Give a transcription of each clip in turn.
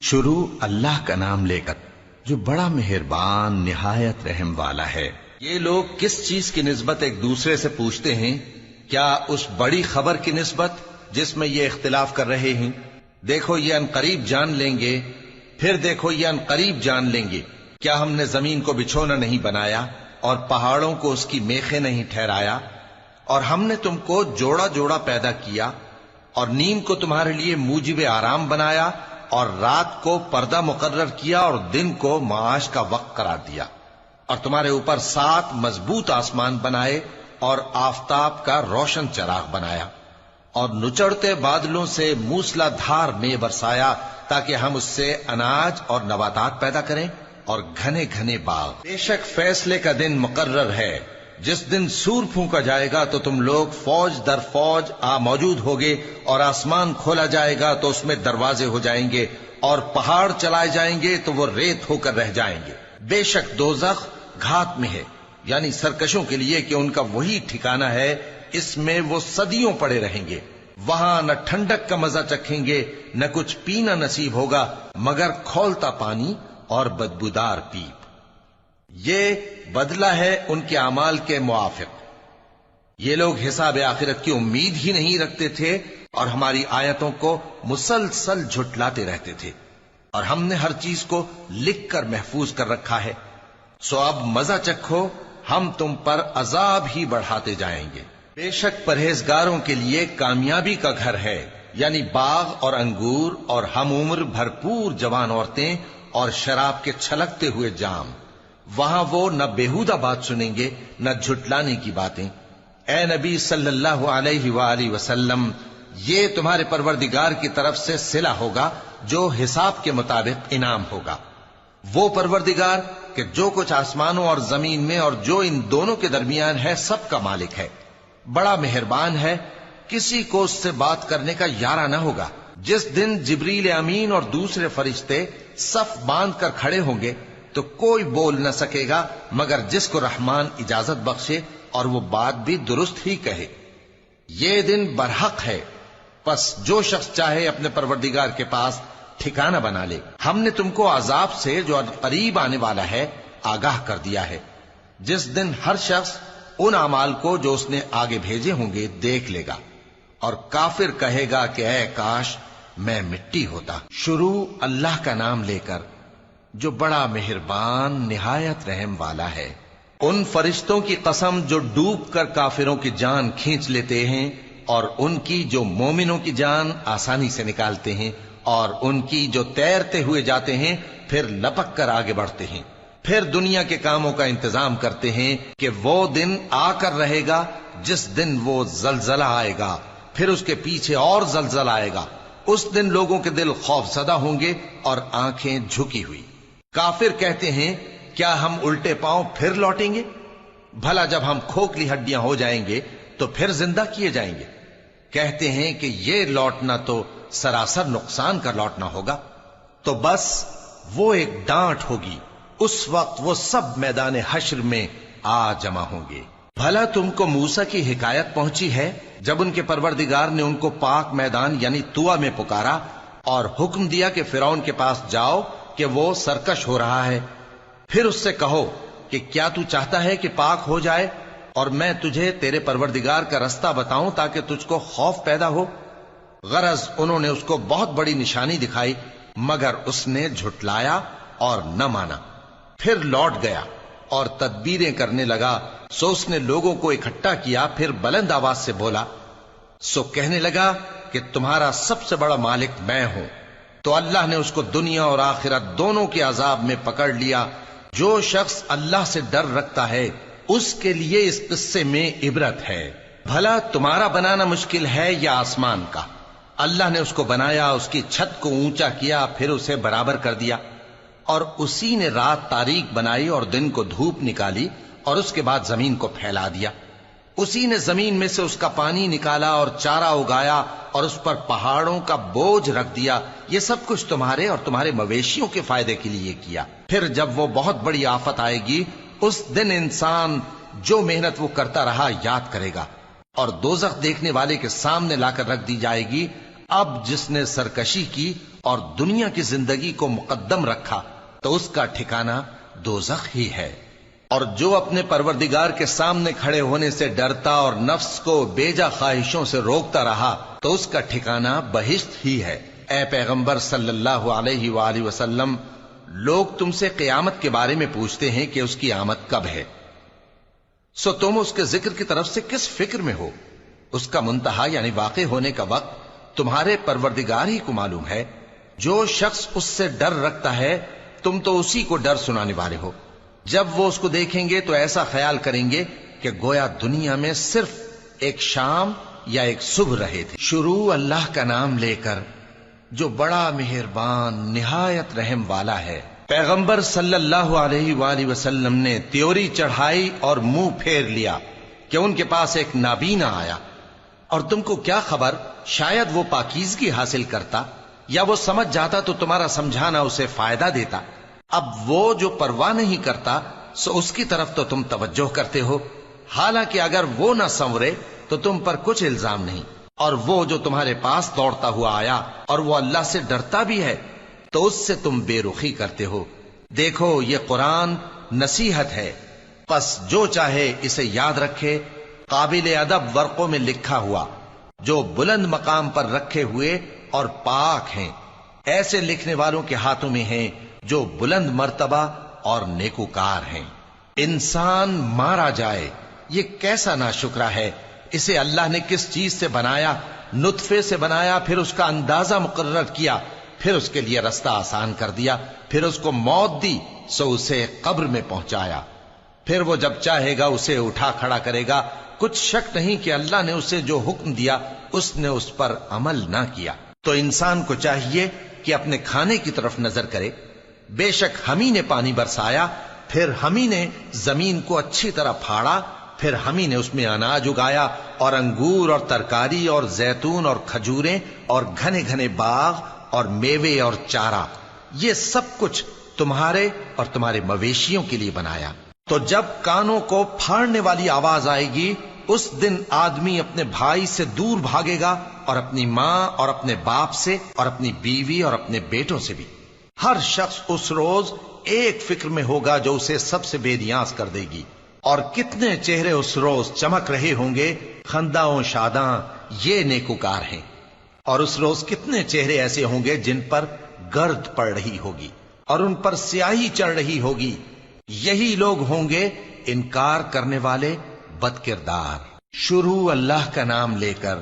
شروع اللہ کا نام لے کر جو بڑا مہربان نہایت رحم والا ہے۔ یہ لوگ کس چیز کی نسبت ایک دوسرے سے پوچھتے ہیں؟ کیا اس بڑی خبر کی نسبت جس میں یہ اختلاف کر رہے ہیں؟ دیکھو یہ انقریب جان لیں گے، پھر دیکھو یہ انقریب جان لیں گے۔ کیا ہم نے زمین کو بچھونا نہیں بنایا اور پہاڑوں کو اس کی میخیں نہیں ٹھہرایا؟ اور ہم نے تم کو جوڑا جوڑا پیدا کیا اور نیند کو تمہارے لیے موجب آرام بنایا اور رات کو پردہ مقرر کیا اور دن کو معاش کا وقت قرار دیا، اور تمہارے اوپر 7 مضبوط آسمان بنائے اور آفتاب کا روشن چراغ بنایا، اور نچڑتے بادلوں سے موسلا دھار میں برسایا تاکہ ہم اس سے اناج اور نباتات پیدا کریں اور گھنے گھنے باغ۔ بے شک فیصلے کا دن مقرر ہے، جس دن سور پھونکا جائے گا تو تم لوگ فوج در فوج موجود ہوگے، اور آسمان کھولا جائے گا تو اس میں دروازے ہو جائیں گے، اور پہاڑ چلائے جائیں گے تو وہ ریت ہو کر رہ جائیں گے۔ بے شک دوزخ گھات میں ہے، یعنی سرکشوں کے لیے کہ ان کا وہی ٹھکانہ ہے، اس میں وہ صدیوں پڑے رہیں گے۔ وہاں نہ ٹھنڈک کا مزہ چکھیں گے، نہ کچھ پینا نصیب ہوگا مگر کھولتا پانی اور بدبودار پیپ۔ یہ بدلہ ہے ان کے اعمال کے موافق۔ یہ لوگ حساب آخرت کی امید ہی نہیں رکھتے تھے اور ہماری آیتوں کو مسلسل جھٹلاتے رہتے تھے، اور ہم نے ہر چیز کو لکھ کر محفوظ کر رکھا ہے۔ سو اب مزہ چکھو، ہم تم پر عذاب ہی بڑھاتے جائیں گے۔ بے شک پرہیزگاروں کے لیے کامیابی کا گھر ہے، یعنی باغ اور انگور اور ہم عمر بھرپور جوان عورتیں اور شراب کے چھلکتے ہوئے جام۔ وہاں وہ نہ بیہودہ بات سنیں گے نہ جھٹلانے کی باتیں۔ اے نبی صلی اللہ علیہ وآلہ وسلم، یہ تمہارے پروردگار کی طرف سے صلہ ہوگا جو حساب کے مطابق انعام ہوگا۔ وہ پروردگار کہ جو کچھ آسمانوں اور زمین میں اور جو ان دونوں کے درمیان ہے سب کا مالک ہے، بڑا مہربان ہے، کسی کو اس سے بات کرنے کا یارہ نہ ہوگا۔ جس دن جبریل امین اور دوسرے فرشتے صف باندھ کر کھڑے ہوں گے تو کوئی بول نہ سکے گا مگر جس کو رحمان اجازت بخشے اور وہ بات بھی درست ہی کہے۔ یہ دن برحق ہے، پس جو شخص چاہے اپنے پروردگار کے پاس ٹھکانہ بنا لے۔ ہم نے تم کو عذاب سے جو قریب آنے والا ہے آگاہ کر دیا ہے، جس دن ہر شخص ان اعمال کو جو اس نے آگے بھیجے ہوں گے دیکھ لے گا، اور کافر کہے گا کہ اے کاش میں مٹی ہوتا۔ شروع اللہ کا نام لے کر جو بڑا مہربان نہایت رحم والا ہے۔ ان فرشتوں کی قسم جو ڈوب کر کافروں کی جان کھینچ لیتے ہیں، اور ان کی جو مومنوں کی جان آسانی سے نکالتے ہیں، اور ان کی جو تیرتے ہوئے جاتے ہیں پھر لپک کر آگے بڑھتے ہیں، پھر دنیا کے کاموں کا انتظام کرتے ہیں کہ وہ دن آ کر رہے گا جس دن وہ زلزلہ آئے گا، پھر اس کے پیچھے اور زلزلہ آئے گا۔ اس دن لوگوں کے دل خوف زدہ ہوں گے اور آنکھیں جھکی ہوئی۔ کافر کہتے ہیں کیا ہم الٹے پاؤں پھر لوٹیں گے؟ بھلا جب ہم کھوکھلی ہڈیاں ہو جائیں گے تو پھر زندہ کیے جائیں گے؟ کہتے ہیں کہ یہ لوٹنا تو سراسر نقصان کا لوٹنا ہوگا۔ تو بس وہ ایک ڈانٹ ہوگی، اس وقت وہ سب میدان حشر میں آ جمع ہوں گے۔ بھلا تم کو موسیٰ کی حکایت پہنچی ہے جب ان کے پروردگار نے ان کو پاک میدان یعنی طویٰ میں پکارا اور حکم دیا کہ فرعون کے پاس جاؤ کہ وہ سرکش ہو رہا ہے، پھر اس سے کہو کہ کیا تو چاہتا ہے کہ پاک ہو جائے اور میں تجھے تیرے پروردگار کا رستہ بتاؤں تاکہ تجھ کو خوف پیدا ہو؟ غرض انہوں نے اس کو بہت بڑی نشانی دکھائی مگر اس نے جھٹلایا اور نہ مانا، پھر لوٹ گیا اور تدبیریں کرنے لگا۔ سو اس نے لوگوں کو اکٹھا کیا، پھر بلند آواز سے بولا، سو کہنے لگا کہ تمہارا سب سے بڑا مالک میں ہوں۔ تو اللہ نے اس کو دنیا اور آخرت دونوں کے عذاب میں پکڑ لیا۔ جو شخص اللہ سے ڈر رکھتا ہے اس کے لیے اس قصے میں عبرت ہے۔ بھلا تمہارا بنانا مشکل ہے یا آسمان کا؟ اللہ نے اس کو بنایا، اس کی چھت کو اونچا کیا، پھر اسے برابر کر دیا، اور اسی نے رات تاریک بنائی اور دن کو دھوپ نکالی، اور اس کے بعد زمین کو پھیلا دیا۔ اسی نے زمین میں سے اس کا پانی نکالا اور چارہ اگایا اور اس پر پہاڑوں کا بوجھ رکھ دیا۔ یہ سب کچھ تمہارے اور تمہارے مویشیوں کے فائدے کے لیے کیا۔ پھر جب وہ بہت بڑی آفت آئے گی اس دن انسان جو محنت وہ کرتا رہا یاد کرے گا، اور دوزخ دیکھنے والے کے سامنے لا کر رکھ دی جائے گی۔ اب جس نے سرکشی کی اور دنیا کی زندگی کو مقدم رکھا تو اس کا ٹھکانہ دوزخ ہی ہے، اور جو اپنے پروردگار کے سامنے کھڑے ہونے سے ڈرتا اور نفس کو بیجا خواہشوں سے روکتا رہا تو اس کا ٹھکانہ بہشت ہی ہے۔ اے پیغمبر صلی اللہ علیہ وآلہ وسلم، لوگ تم سے قیامت کے بارے میں پوچھتے ہیں کہ اس کی آمد کب ہے، سو تم اس کے ذکر کی طرف سے کس فکر میں ہو؟ اس کا منتہا یعنی واقع ہونے کا وقت تمہارے پروردگار ہی کو معلوم ہے۔ جو شخص اس سے ڈر رکھتا ہے تم تو اسی کو ڈر سنانے والے ہو۔ جب وہ اس کو دیکھیں گے تو ایسا خیال کریں گے کہ گویا دنیا میں صرف ایک شام یا ایک صبح رہے تھے۔ شروع اللہ کا نام لے کر جو بڑا مہربان نہایت رحم والا ہے۔ پیغمبر صلی اللہ علیہ وآلہ وسلم نے تیوری چڑھائی اور منہ پھیر لیا کہ ان کے پاس ایک نابینا آیا، اور تم کو کیا خبر، شاید وہ پاکیزگی حاصل کرتا یا وہ سمجھ جاتا تو تمہارا سمجھانا اسے فائدہ دیتا۔ اب وہ جو پرواہ نہیں کرتا سو اس کی طرف تو تم توجہ کرتے ہو، حالانکہ اگر وہ نہ سنورے تو تم پر کچھ الزام نہیں۔ اور وہ جو تمہارے پاس دوڑتا ہوا آیا اور وہ اللہ سے ڈرتا بھی ہے تو اس سے تم بے رخی کرتے ہو۔ دیکھو یہ قرآن نصیحت ہے، پس جو چاہے اسے یاد رکھے۔ قابل ادب ورقوں میں لکھا ہوا، جو بلند مقام پر رکھے ہوئے اور پاک ہیں، ایسے لکھنے والوں کے ہاتھوں میں ہیں جو بلند مرتبہ اور نیکوکار ہیں۔ انسان مارا جائے، یہ کیسا ناشکرا ہے۔ اسے اللہ نے کس چیز سے بنایا؟ نطفے سے بنایا، پھر اس کا اندازہ مقرر کیا، پھر اس کے لیے رستہ آسان کر دیا، پھر اس کو موت دی سو اسے قبر میں پہنچایا، پھر وہ جب چاہے گا اسے اٹھا کھڑا کرے گا۔ کچھ شک نہیں کہ اللہ نے اسے جو حکم دیا اس نے اس پر عمل نہ کیا۔ تو انسان کو چاہیے کہ اپنے کھانے کی طرف نظر کرے۔ بے شک ہم ہی نے پانی برسایا، پھر ہم ہی نے زمین کو اچھی طرح پھاڑا، پھر ہم ہی نے اس میں اناج اگایا اور انگور اور ترکاری اور زیتون اور کھجوریں اور گھنے گھنے باغ اور میوے اور چارہ، یہ سب کچھ تمہارے اور تمہارے مویشیوں کے لیے بنایا۔ تو جب کانوں کو پھاڑنے والی آواز آئے گی اس دن آدمی اپنے بھائی سے دور بھاگے گا، اور اپنی ماں اور اپنے باپ سے اور اپنی بیوی اور اپنے بیٹوں سے بھی۔ ہر شخص اس روز ایک فکر میں ہوگا جو اسے سب سے بے نیاز کر دے گی۔ اور کتنے چہرے اس روز چمک رہے ہوں گے، خنداں و شاداں، یہ نیکوکار ہیں۔ اور اس روز کتنے چہرے ایسے ہوں گے جن پر گرد پڑ رہی ہوگی اور ان پر سیاہی چڑھ رہی ہوگی، یہی لوگ ہوں گے انکار کرنے والے بد کردار۔ شروع اللہ کا نام لے کر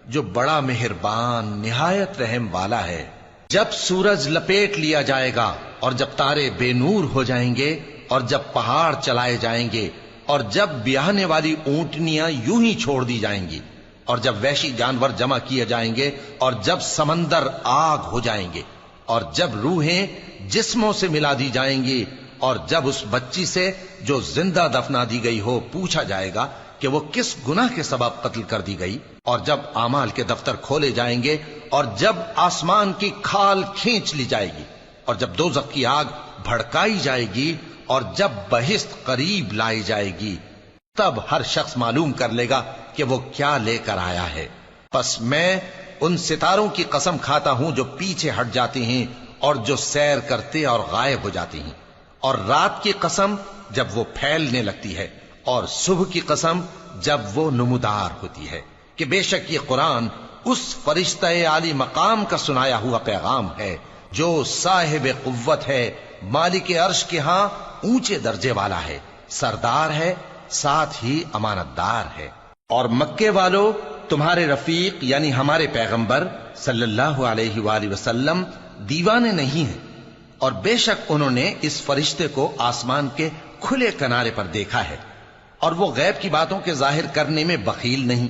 جو بڑا مہربان نہایت رحم والا ہے۔ جب سورج لپیٹ لیا جائے گا اور جب تارے بے نور ہو جائیں گے اور جب پہاڑ چلائے جائیں گے اور جب بیاہنے والی اونٹنیاں یوں ہی چھوڑ دی جائیں گی اور جب وحشی جانور جمع کیے جائیں گے اور جب سمندر آگ ہو جائیں گے اور جب روحیں جسموں سے ملا دی جائیں گی اور جب اس بچی سے جو زندہ دفنا دی گئی ہو پوچھا جائے گا کہ وہ کس گناہ کے سبب قتل کر دی گئی، اور جب اعمال کے دفتر کھولے جائیں گے اور جب آسمان کی کھال کھینچ لی جائے گی اور جب دوزخ کی آگ بھڑکائی جائے گی اور جب بہشت قریب لائی جائے گی، تب ہر شخص معلوم کر لے گا کہ وہ کیا لے کر آیا ہے۔ پس میں ان ستاروں کی قسم کھاتا ہوں جو پیچھے ہٹ جاتے ہیں اور جو سیر کرتے اور غائب ہو جاتے ہیں، اور رات کی قسم جب وہ پھیلنے لگتی ہے، اور صبح کی قسم جب وہ نمودار ہوتی ہے، کہ بے شک یہ قرآن اس فرشتہ عالی مقام کا سنایا ہوا پیغام ہے جو صاحب قوت ہے، مالک عرش کے ہاں اونچے درجے والا ہے، سردار ہے، ساتھ ہی امانت دار ہے۔ اور مکے والو، تمہارے رفیق یعنی ہمارے پیغمبر صلی اللہ علیہ وآلہ وسلم دیوانے نہیں ہیں، اور بے شک انہوں نے اس فرشتے کو آسمان کے کھلے کنارے پر دیکھا ہے، اور وہ غیب کی باتوں کے ظاہر کرنے میں بخیل نہیں،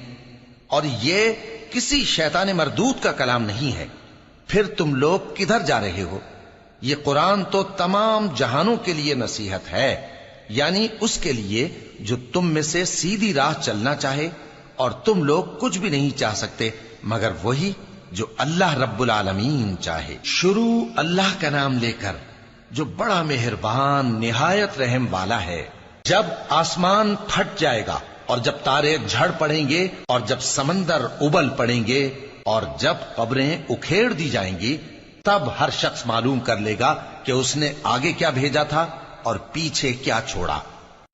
اور یہ کسی شیطان مردود کا کلام نہیں ہے۔ پھر تم لوگ کدھر جا رہے ہو؟ یہ قرآن تو تمام جہانوں کے لیے نصیحت ہے، یعنی اس کے لیے جو تم میں سے سیدھی راہ چلنا چاہے، اور تم لوگ کچھ بھی نہیں چاہ سکتے مگر وہی جو اللہ رب العالمین چاہے۔ شروع اللہ کا نام لے کر جو بڑا مہربان نہایت رحم والا ہے۔ جب آسمان پھٹ جائے گا اور جب تارے جھڑ پڑیں گے اور جب سمندر ابل پڑیں گے اور جب قبریں اکھیڑ دی جائیں گی، تب ہر شخص معلوم کر لے گا کہ اس نے آگے کیا بھیجا تھا اور پیچھے کیا چھوڑا۔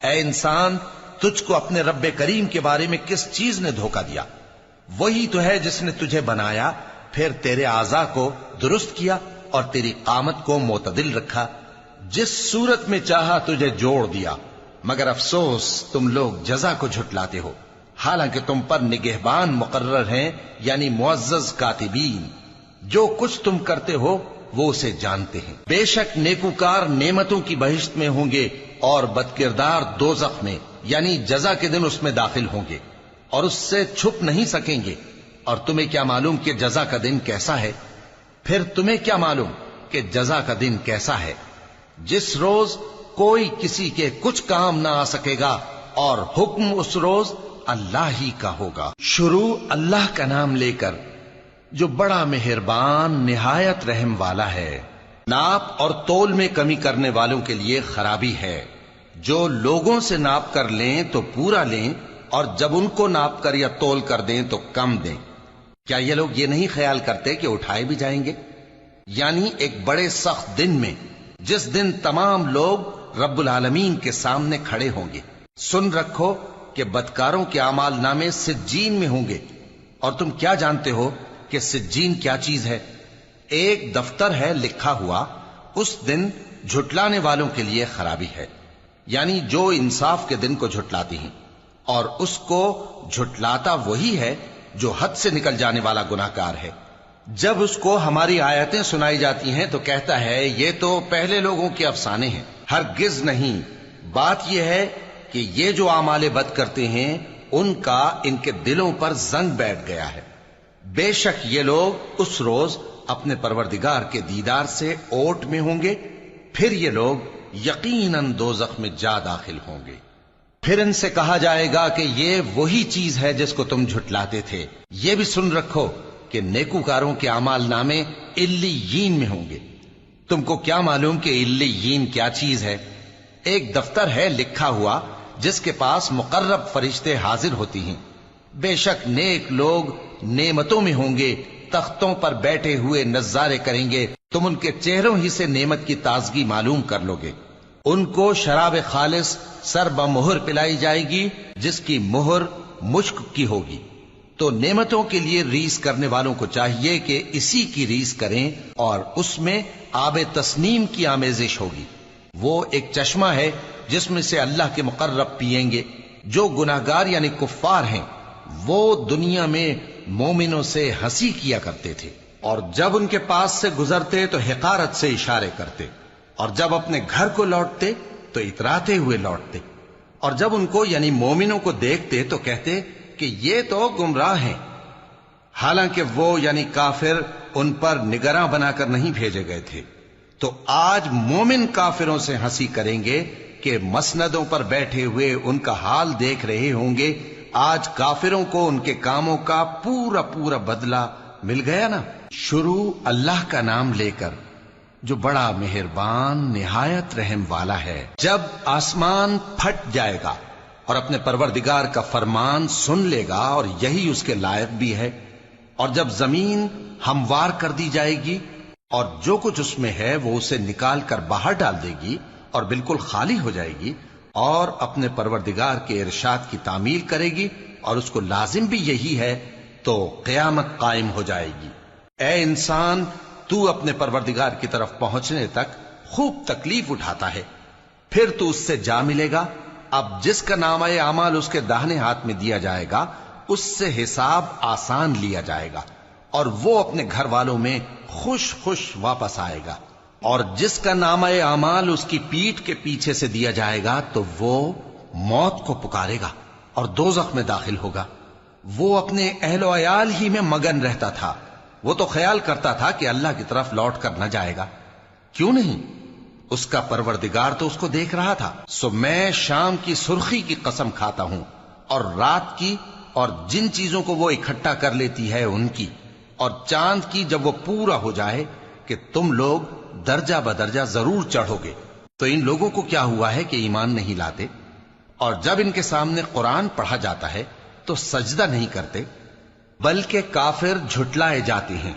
اے انسان، تجھ کو اپنے رب کریم کے بارے میں کس چیز نے دھوکہ دیا؟ وہی تو ہے جس نے تجھے بنایا، پھر تیرے اعضاء کو درست کیا اور تیری قامت کو معتدل رکھا، جس صورت میں چاہا تجھے جوڑ دیا۔ مگر افسوس تم لوگ جزا کو جھٹلاتے ہو، حالانکہ تم پر نگہبان مقرر ہیں، یعنی معزز کاتبین۔ جو کچھ تم کرتے ہو وہ اسے جانتے ہیں۔ بے شک نیکوکار نعمتوں کی بہشت میں ہوں گے اور بدکردار دوزخ میں، یعنی جزا کے دن اس میں داخل ہوں گے اور اس سے چھپ نہیں سکیں گے۔ اور تمہیں کیا معلوم کہ جزا کا دن کیسا ہے؟ پھر تمہیں کیا معلوم کہ جزا کا دن کیسا ہے، جس روز کوئی کسی کے کچھ کام نہ آ سکے گا اور حکم اس روز اللہ ہی کا ہوگا۔ شروع اللہ کا نام لے کر جو بڑا مہربان نہایت رحم والا ہے۔ ناپ اور تول میں کمی کرنے والوں کے لیے خرابی ہے۔ جو لوگوں سے ناپ کر لیں تو پورا لیں، اور جب ان کو ناپ کر یا تول کر دیں تو کم دیں۔ کیا یہ لوگ یہ نہیں خیال کرتے کہ اٹھائے بھی جائیں گے؟ یعنی ایک بڑے سخت دن میں، جس دن تمام لوگ رب العالمین کے سامنے کھڑے ہوں گے۔ سن رکھو کہ بدکاروں کے اعمال نامے سجین میں ہوں گے، اور تم کیا جانتے ہو کہ سجین کیا چیز ہے؟ ایک دفتر ہے لکھا ہوا، اس دن جھٹلانے والوں کے لیے خرابی ہے، یعنی جو انصاف کے دن کو جھٹلاتی ہیں، اور اس کو جھٹلاتا وہی ہے جو حد سے نکل جانے والا گناہگار ہے۔ جب اس کو ہماری آیتیں سنائی جاتی ہیں تو کہتا ہے یہ تو پہلے لوگوں کے افسانے ہیں۔ ہرگز نہیں، بات یہ ہے کہ یہ جو اعمال بد کرتے ہیں ان کا ان کے دلوں پر زنگ بیٹھ گیا ہے۔ بے شک یہ لوگ اس روز اپنے پروردگار کے دیدار سے اوٹ میں ہوں گے، پھر یہ لوگ یقیناً دوزخ میں جا داخل ہوں گے۔ پھر ان سے کہا جائے گا کہ یہ وہی چیز ہے جس کو تم جھٹلاتے تھے۔ یہ بھی سن رکھو کہ نیکوکاروں کے اعمال نامے علیین میں ہوں گے۔ تم کو کیا معلوم کہ علیین کیا چیز ہے؟ ایک دفتر ہے لکھا ہوا جس کے پاس مقرب فرشتے حاضر ہوتی ہیں۔ بے شک نیک لوگ نعمتوں میں ہوں گے، تختوں پر بیٹھے ہوئے نظارے کریں گے، تم ان کے چہروں ہی سے نعمت کی تازگی معلوم کر لو گے۔ ان کو شراب خالص سر بمہر پلائی جائے گی جس کی مہر مشک کی ہوگی۔ تو نعمتوں کے لیے ریس کرنے والوں کو چاہیے کہ اسی کی ریس کریں، اور اس میں آب تسنیم کی آمیزش ہوگی۔ وہ ایک چشمہ ہے جس میں سے اللہ کے مقرب پیئیں گے۔ جو گناہگار یعنی کفار ہیں وہ دنیا میں مومنوں سے ہنسی کیا کرتے تھے، اور جب ان کے پاس سے گزرتے تو حقارت سے اشارے کرتے، اور جب اپنے گھر کو لوٹتے تو اتراتے ہوئے لوٹتے، اور جب ان کو یعنی مومنوں کو دیکھتے تو کہتے کہ یہ تو گمراہ ہیں، حالانکہ وہ یعنی کافر ان پر نگراں بنا کر نہیں بھیجے گئے تھے۔ تو آج مومن کافروں سے ہنسی کریں گے کہ مسندوں پر بیٹھے ہوئے ان کا حال دیکھ رہے ہوں گے۔ آج کافروں کو ان کے کاموں کا پورا پورا بدلہ مل گیا نا۔ شروع اللہ کا نام لے کر جو بڑا مہربان نہایت رحم والا ہے۔ جب آسمان پھٹ جائے گا اور اپنے پروردگار کا فرمان سن لے گا، اور یہی اس کے لائق بھی ہے، اور جب زمین ہموار کر دی جائے گی اور جو کچھ اس میں ہے وہ اسے نکال کر باہر ڈال دے گی اور بالکل خالی ہو جائے گی، اور اپنے پروردگار کے ارشاد کی تعمیل کرے گی، اور اس کو لازم بھی یہی ہے، تو قیامت قائم ہو جائے گی۔ اے انسان، تو اپنے پروردگار کی طرف پہنچنے تک خوب تکلیف اٹھاتا ہے، پھر تو اس سے جا ملے گا۔ اب جس کا نامہ اعمال اس کے داہنے ہاتھ میں دیا جائے گا اس سے حساب آسان لیا جائے گا، اور وہ اپنے گھر والوں میں خوش خوش واپس آئے گا۔ اور جس کا نامہ اعمال اس کی پیٹھ کے پیچھے سے دیا جائے گا تو وہ موت کو پکارے گا اور دوزخ میں داخل ہوگا۔ وہ اپنے اہل و عیال ہی میں مگن رہتا تھا، وہ تو خیال کرتا تھا کہ اللہ کی طرف لوٹ کر نہ جائے گا، کیوں نہیں؟ اس کا پروردگار تو اس کو دیکھ رہا تھا۔ سو میں شام کی سرخی کی قسم کھاتا ہوں، اور رات کی، اور جن چیزوں کو وہ اکٹھا کر لیتی ہے ان کی، اور چاند کی جب وہ پورا ہو جائے، کہ تم لوگ درجہ بدرجہ ضرور چڑھو گے۔ تو ان لوگوں کو کیا ہوا ہے کہ ایمان نہیں لاتے؟ اور جب ان کے سامنے قرآن پڑھا جاتا ہے تو سجدہ نہیں کرتے، بلکہ کافر جھٹلائے جاتے ہیں۔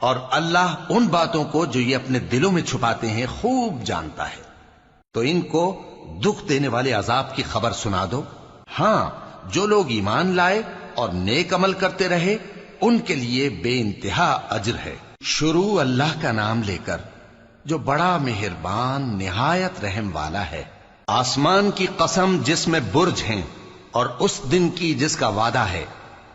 اور اللہ ان باتوں کو جو یہ اپنے دلوں میں چھپاتے ہیں خوب جانتا ہے۔ تو ان کو دکھ دینے والے عذاب کی خبر سنا دو۔ ہاں، جو لوگ ایمان لائے اور نیک عمل کرتے رہے ان کے لیے بے انتہا اجر ہے۔ شروع اللہ کا نام لے کر جو بڑا مہربان نہایت رحم والا ہے۔ آسمان کی قسم جس میں برج ہیں، اور اس دن کی جس کا وعدہ ہے،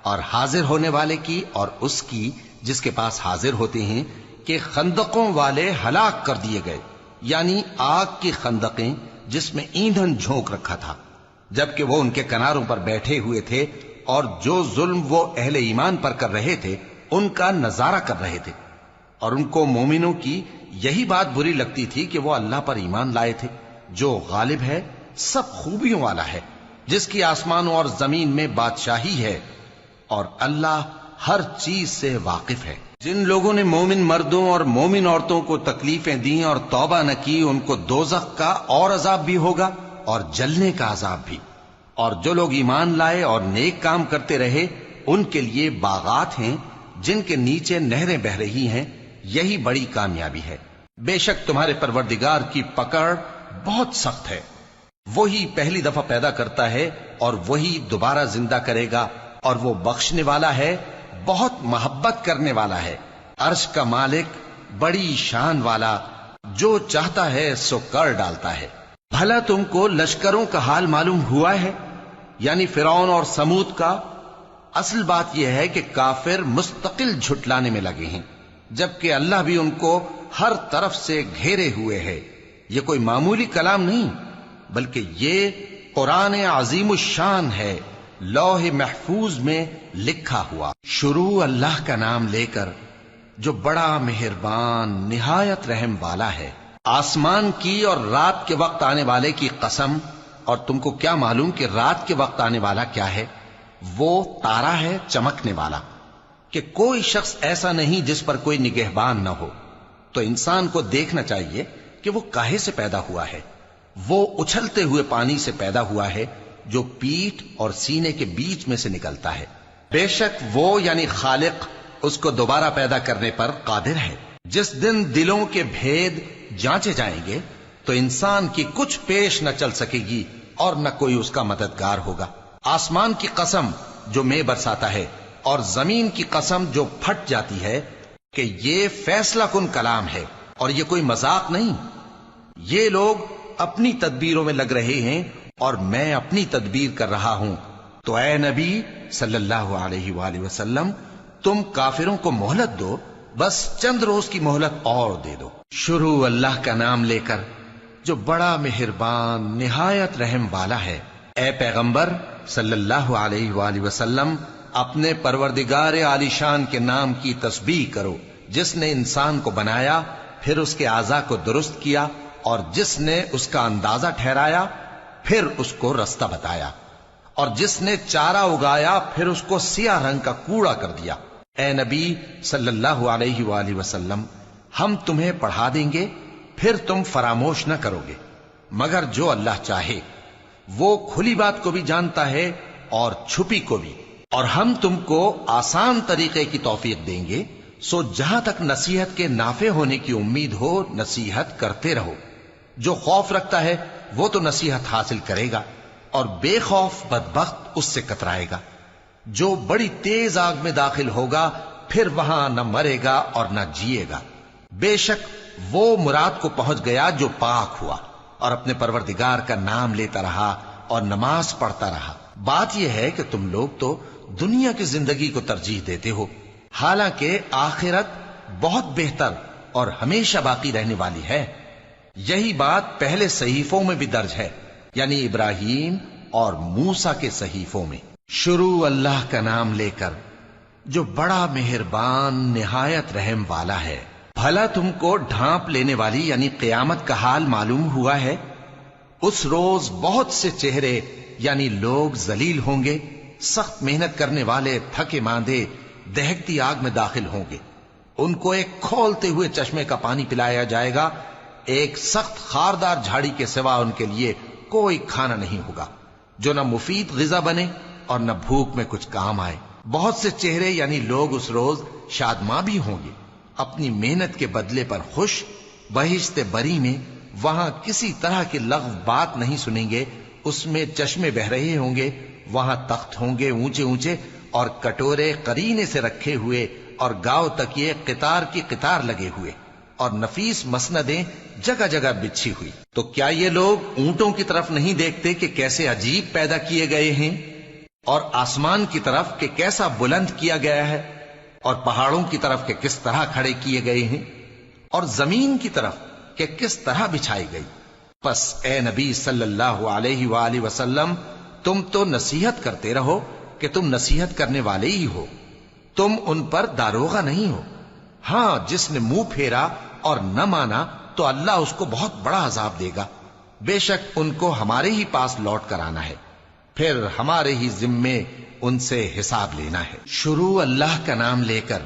اور حاضر ہونے والے کی اور اس کی جس کے پاس حاضر ہوتے ہیں، کہ خندقوں والے ہلاک کر دیے گئے، یعنی آگ کی خندقیں جس میں ایندھن جھونک رکھا تھا، جبکہ وہ ان کے کناروں پر بیٹھے ہوئے تھے اور جو ظلم وہ اہل ایمان پر کر رہے تھے ان کا نظارہ کر رہے تھے، اور ان کو مومنوں کی یہی بات بری لگتی تھی کہ وہ اللہ پر ایمان لائے تھے جو غالب ہے، سب خوبیوں والا ہے، جس کی آسمانوں اور زمین میں بادشاہی ہے، اور اللہ ہر چیز سے واقف ہے۔ جن لوگوں نے مومن مردوں اور مومن عورتوں کو تکلیفیں دیں اور توبہ نہ کی، ان کو دوزخ کا اور عذاب بھی ہوگا اور جلنے کا عذاب بھی۔ اور جو لوگ ایمان لائے اور نیک کام کرتے رہے ان کے لیے باغات ہیں جن کے نیچے نہریں بہ رہی ہیں، یہی بڑی کامیابی ہے۔ بے شک تمہارے پروردگار کی پکڑ بہت سخت ہے، وہی پہلی دفعہ پیدا کرتا ہے اور وہی دوبارہ زندہ کرے گا، اور وہ بخشنے والا ہے، بہت محبت کرنے والا ہے، عرش کا مالک، بڑی شان والا، جو چاہتا ہے سو کر ڈالتا ہے۔ بھلا تم کو لشکروں کا حال معلوم ہوا ہے، یعنی فرعون اور سمود کا؟ اصل بات یہ ہے کہ کافر مستقل جھٹلانے میں لگے ہیں، جبکہ اللہ بھی ان کو ہر طرف سے گھیرے ہوئے ہے۔ یہ کوئی معمولی کلام نہیں، بلکہ یہ قرآن عظیم الشان ہے، لوح محفوظ میں لکھا ہوا۔ شروع اللہ کا نام لے کر جو بڑا مہربان نہایت رحم والا ہے۔ آسمان کی اور رات کے وقت آنے والے کی قسم، اور تم کو کیا معلوم کہ رات کے وقت آنے والا کیا ہے؟ وہ تارا ہے چمکنے والا، کہ کوئی شخص ایسا نہیں جس پر کوئی نگہبان نہ ہو۔ تو انسان کو دیکھنا چاہیے کہ وہ کاہے سے پیدا ہوا ہے۔ وہ اچھلتے ہوئے پانی سے پیدا ہوا ہے جو پیٹھ اور سینے کے بیچ میں سے نکلتا ہے۔ بے شک وہ یعنی خالق اس کو دوبارہ پیدا کرنے پر قادر ہے۔ جس دن دلوں کے بھید جانچے جائیں گے تو انسان کی کچھ پیش نہ چل سکے گی اور نہ کوئی اس کا مددگار ہوگا۔ آسمان کی قسم جو مے برساتا ہے، اور زمین کی قسم جو پھٹ جاتی ہے، کہ یہ فیصلہ کن کلام ہے اور یہ کوئی مذاق نہیں۔ یہ لوگ اپنی تدبیروں میں لگ رہے ہیں اور میں اپنی تدبیر کر رہا ہوں۔ تو اے نبی صلی اللہ علیہ وآلہ وسلم، تم کافروں کو مہلت دو، بس چند روز کی مہلت اور دے دو۔ شروع اللہ کا نام لے کر جو بڑا مہربان نہایت رحم والا ہے۔ اے پیغمبر صلی اللہ علیہ وآلہ وسلم، اپنے پروردگار عالی شان کے نام کی تسبیح کرو، جس نے انسان کو بنایا، پھر اس کے اعضاء کو درست کیا، اور جس نے اس کا اندازہ ٹھہرایا، پھر اس کو رستہ بتایا، اور جس نے چارہ اگایا، پھر اس کو سیاہ رنگ کا کوڑا کر دیا۔ اے نبی صلی اللہ علیہ وآلہ وسلم، ہم تمہیں پڑھا دیں گے، پھر تم فراموش نہ کرو گے، مگر جو اللہ چاہے۔ وہ کھلی بات کو بھی جانتا ہے اور چھپی کو بھی، اور ہم تم کو آسان طریقے کی توفیق دیں گے، سو جہاں تک نصیحت کے نافع ہونے کی امید ہو نصیحت کرتے رہو۔ جو خوف رکھتا ہے وہ تو نصیحت حاصل کرے گا، اور بے خوف بدبخت اس سے کترائے گا۔ جو بڑی تیز آگ میں داخل ہوگا، پھر وہاں نہ مرے گا اور نہ جیے گا۔ بے شک وہ مراد کو پہنچ گیا جو پاک ہوا اور اپنے پروردگار کا نام لیتا رہا اور نماز پڑھتا رہا۔ بات یہ ہے کہ تم لوگ تو دنیا کی زندگی کو ترجیح دیتے ہو، حالانکہ آخرت بہت بہتر اور ہمیشہ باقی رہنے والی ہے۔ یہی بات پہلے صحیفوں میں بھی درج ہے، یعنی ابراہیم اور موسیٰ کے صحیفوں میں۔ شروع اللہ کا نام لے کر جو بڑا مہربان نہایت رحم والا ہے۔ بھلا تم کو ڈھانپ لینے والی یعنی قیامت کا حال معلوم ہوا ہے؟ اس روز بہت سے چہرے یعنی لوگ ذلیل ہوں گے، سخت محنت کرنے والے تھکے ماندے دہکتی آگ میں داخل ہوں گے۔ ان کو ایک کھولتے ہوئے چشمے کا پانی پلایا جائے گا، ایک سخت خاردار جھاڑی کے سوا ان کے لیے کوئی کھانا نہیں ہوگا جو نہ مفید غذا بنے اور نہ بھوک میں کچھ کام آئے۔ بہت سے چہرے یعنی لوگ اس روز شادماں بھی ہوں گے، اپنی محنت کے بدلے پر خوش بہشت بری میں وہاں کسی طرح کی لغو بات نہیں سنیں گے، اس میں چشمے بہ رہے ہوں گے، وہاں تخت ہوں گے اونچے اونچے اور کٹورے قرینے سے رکھے ہوئے اور گاؤ تکیے قطار کی قطار لگے ہوئے اور نفیس مسندیں جگہ جگہ بچھی ہوئی۔ تو کیا یہ لوگ اونٹوں کی طرف نہیں دیکھتے کہ کیسے عجیب پیدا کیے گئے ہیں، اور آسمان کی طرف کہ کیسا بلند کیا گیا ہے، اور پہاڑوں کی طرف کہ کس طرح کھڑے کیے گئے ہیں، اور زمین کی طرف کہ کس طرح بچھائی گئی؟ پس اے نبی صلی اللہ علیہ وآلہ وسلم، تم تو نصیحت کرتے رہو کہ تم نصیحت کرنے والے ہی ہو، تم ان پر داروغہ نہیں ہو۔ ہاں، جس نے منہ پھیرا اور نہ مانا تو اللہ اس کو بہت بڑا عذاب دے گا، بے شک ان کو ہمارے ہی پاس لوٹ کر آنا ہے، پھر ہمارے ہی ذمے ان سے حساب لینا ہے۔ شروع اللہ کا نام لے کر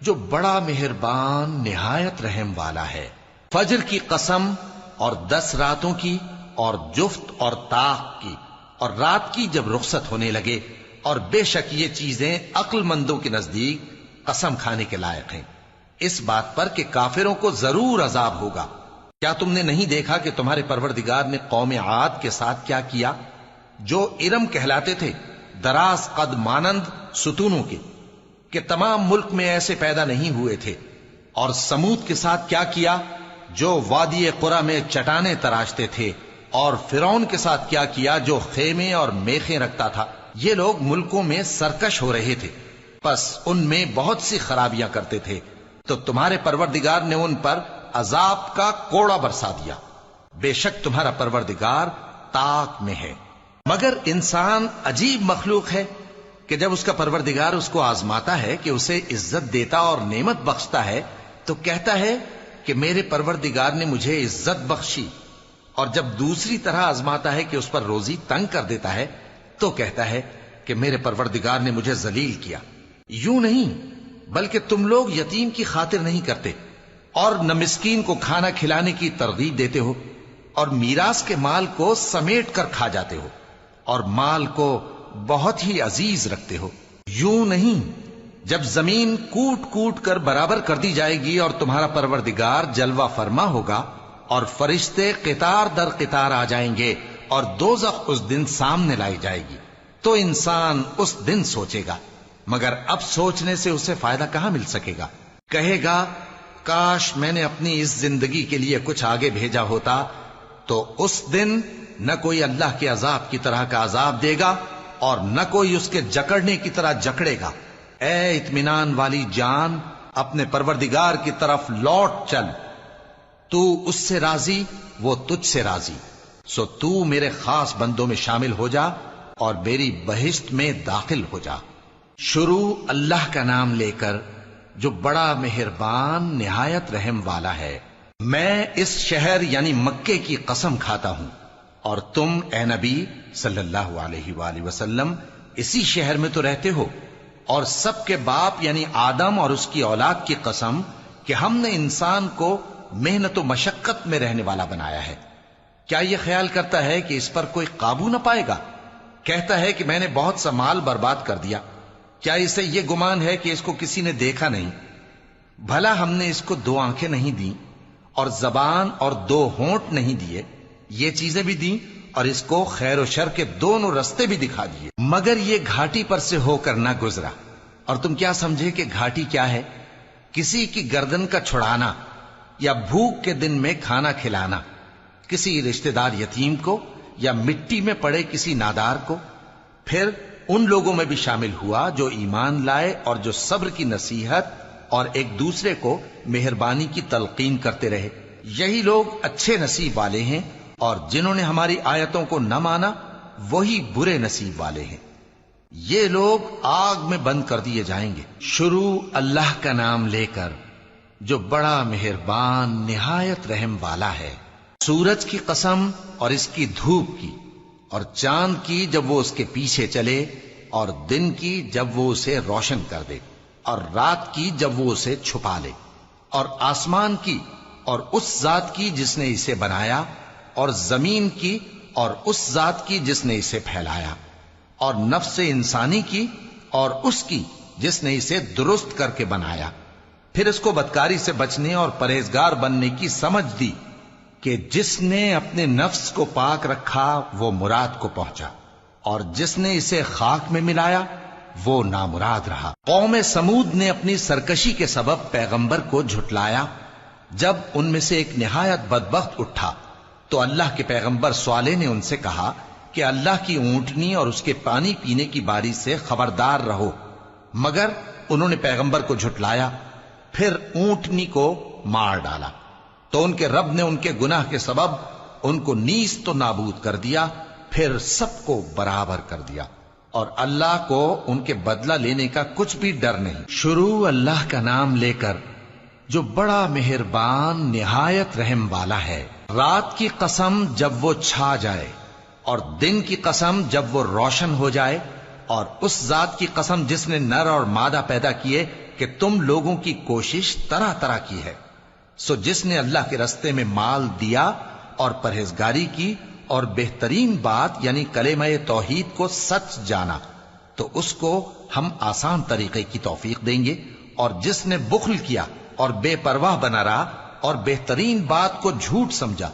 جو بڑا مہربان نہایت رحم والا ہے۔ فجر کی قسم اور 10 راتوں کی اور جفت اور طاق کی اور رات کی جب رخصت ہونے لگے، اور بے شک یہ چیزیں عقل مندوں کے نزدیک قسم کھانے کے لائق ہیں، اس بات پر کہ کافروں کو ضرور عذاب ہوگا۔ کیا تم نے نہیں دیکھا کہ تمہارے پروردگار نے قوم عاد کے ساتھ کیا کیا، جو ارم کہلاتے تھے، دراز قد مانند ستونوں کے، کہ تمام ملک میں ایسے پیدا نہیں ہوئے تھے؟ اور سمود کے ساتھ کیا کیا، جو وادی قرا میں چٹانیں تراشتے تھے؟ اور فرعون کے ساتھ کیا کیا، جو خیمے اور میخیں رکھتا تھا؟ یہ لوگ ملکوں میں سرکش ہو رہے تھے، پس ان میں بہت سی خرابیاں کرتے تھے، تو تمہارے پروردگار نے ان پر عذاب کا کوڑا برسا دیا۔ بے شک تمہارا پروردگار طاق میں ہے۔ مگر انسان عجیب مخلوق ہے کہ جب اس کا پروردگار اس کو آزماتا ہے کہ اسے عزت دیتا اور نعمت بخشتا ہے تو کہتا ہے کہ میرے پروردگار نے مجھے عزت بخشی، اور جب دوسری طرح آزماتا ہے کہ اس پر روزی تنگ کر دیتا ہے تو کہتا ہے کہ میرے پروردگار نے مجھے ذلیل کیا۔ یوں نہیں، بلکہ تم لوگ یتیم کی خاطر نہیں کرتے، اور نہ مسکین کو کھانا کھلانے کی ترغیب دیتے ہو، اور میراث کے مال کو سمیٹ کر کھا جاتے ہو، اور مال کو بہت ہی عزیز رکھتے ہو۔ یوں نہیں، جب زمین کوٹ کوٹ کر برابر کر دی جائے گی اور تمہارا پروردگار جلوہ فرما ہوگا اور فرشتے قطار در قطار آ جائیں گے اور دوزخ اس دن سامنے لائی جائے گی، تو انسان اس دن سوچے گا، مگر اب سوچنے سے اسے فائدہ کہاں مل سکے گا؟ کہے گا کاش میں نے اپنی اس زندگی کے لیے کچھ آگے بھیجا ہوتا، تو اس دن نہ کوئی اللہ کے عذاب کی طرح کا عذاب دے گا اور نہ کوئی اس کے جکڑنے کی طرح جکڑے گا۔ اے اطمینان والی جان، اپنے پروردگار کی طرف لوٹ چل، تو اس سے راضی، وہ تجھ سے راضی، سو تو میرے خاص بندوں میں شامل ہو جا اور میری بہشت میں داخل ہو جا۔ شروع اللہ کا نام لے کر جو بڑا مہربان نہایت رحم والا ہے۔ میں اس شہر یعنی مکے کی قسم کھاتا ہوں، اور تم اے نبی صلی اللہ علیہ وآلہ وسلم اسی شہر میں تو رہتے ہو، اور سب کے باپ یعنی آدم اور اس کی اولاد کی قسم کہ ہم نے انسان کو محنت و مشقت میں رہنے والا بنایا ہے۔ کیا یہ خیال کرتا ہے کہ اس پر کوئی قابو نہ پائے گا؟ کہتا ہے کہ میں نے بہت سا مال برباد کر دیا۔ کیا اسے یہ گمان ہے کہ اس کو کسی نے دیکھا نہیں؟ بھلا ہم نے اس کو 2 آنکھیں نہیں دیں اور زبان اور 2 ہونٹ نہیں دیے؟ یہ چیزیں بھی دیں اور اس کو خیر و شر کے دونوں رستے بھی دکھا دیے، مگر یہ گھاٹی پر سے ہو کر نہ گزرا۔ اور تم کیا سمجھے کہ گھاٹی کیا ہے؟ کسی کی گردن کا چھڑانا، یا بھوک کے دن میں کھانا کھلانا، کسی رشتہ دار یتیم کو، یا مٹی میں پڑے کسی نادار کو۔ پھر ان لوگوں میں بھی شامل ہوا جو ایمان لائے اور جو صبر کی نصیحت اور ایک دوسرے کو مہربانی کی تلقین کرتے رہے۔ یہی لوگ اچھے نصیب والے ہیں، اور جنہوں نے ہماری آیتوں کو نہ مانا وہی برے نصیب والے ہیں۔ یہ لوگ آگ میں بند کر دیے جائیں گے۔ شروع اللہ کا نام لے کر جو بڑا مہربان نہایت رحم والا ہے۔ سورج کی قسم اور اس کی دھوپ کی، اور چاند کی جب وہ اس کے پیچھے چلے، اور دن کی جب وہ اسے روشن کر دے، اور رات کی جب وہ اسے چھپا لے، اور آسمان کی اور اس ذات کی جس نے اسے بنایا، اور زمین کی اور اس ذات کی جس نے اسے پھیلایا، اور نفس انسانی کی اور اس کی جس نے اسے درست کر کے بنایا۔ پھر اس کو بدکاری سے بچنے اور پرہیزگار بننے کی سمجھ دی کہ جس نے اپنے نفس کو پاک رکھا وہ مراد کو پہنچا، اور جس نے اسے خاک میں ملایا وہ نامراد رہا۔ قوم سمود نے اپنی سرکشی کے سبب پیغمبر کو جھٹلایا۔ جب ان میں سے ایک نہایت بدبخت اٹھا تو اللہ کے پیغمبر صالح نے ان سے کہا کہ اللہ کی اونٹنی اور اس کے پانی پینے کی باری سے خبردار رہو، مگر انہوں نے پیغمبر کو جھٹلایا، پھر اونٹنی کو مار ڈالا تو ان کے رب نے ان کے گناہ کے سبب ان کو نیست و نابود کر دیا، پھر سب کو برابر کر دیا، اور اللہ کو ان کے بدلہ لینے کا کچھ بھی ڈر نہیں۔ شروع اللہ کا نام لے کر جو بڑا مہربان نہایت رحم والا ہے۔ رات کی قسم جب وہ چھا جائے، اور دن کی قسم جب وہ روشن ہو جائے، اور اس ذات کی قسم جس نے نر اور مادہ پیدا کیے کہ تم لوگوں کی کوشش طرح طرح کی ہے۔ سو جس نے اللہ کے رستے میں مال دیا اور پرہیزگاری کی اور بہترین بات یعنی کلمہ توحید کو سچ جانا، تو اس کو ہم آسان طریقے کی توفیق دیں گے، اور جس نے بخل کیا اور بے پرواہ بنا رہا اور بہترین بات کو جھوٹ سمجھا،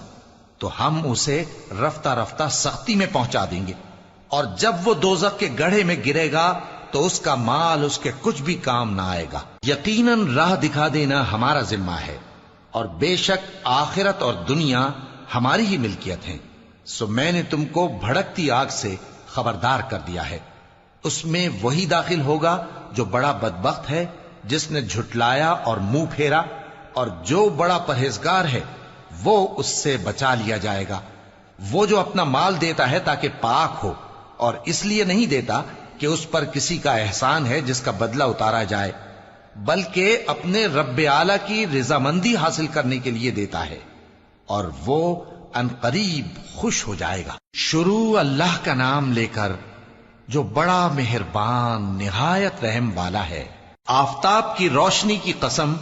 تو ہم اسے رفتہ رفتہ سختی میں پہنچا دیں گے، اور جب وہ دوزخ کے گڑھے میں گرے گا تو اس کا مال اس کے کچھ بھی کام نہ آئے گا۔ یقیناً راہ دکھا دینا ہمارا ذمہ ہے، اور بے شک آخرت اور دنیا ہماری ہی ملکیت ہیں۔ سو میں نے تم کو بھڑکتی آگ سے خبردار کر دیا ہے، اس میں وہی داخل ہوگا جو بڑا بدبخت ہے، جس نے جھٹلایا اور منہ پھیرا، اور جو بڑا پرہیزگار ہے وہ اس سے بچا لیا جائے گا۔ وہ جو اپنا مال دیتا ہے تاکہ پاک ہو، اور اس لیے نہیں دیتا کہ اس پر کسی کا احسان ہے جس کا بدلہ اتارا جائے، بلکہ اپنے رب اعلی کی رضامندی حاصل کرنے کے لیے دیتا ہے، اور وہ ان قریب خوش ہو جائے گا۔ شروع اللہ کا نام لے کر جو بڑا مہربان نہایت رحم والا ہے۔ آفتاب کی روشنی کی قسم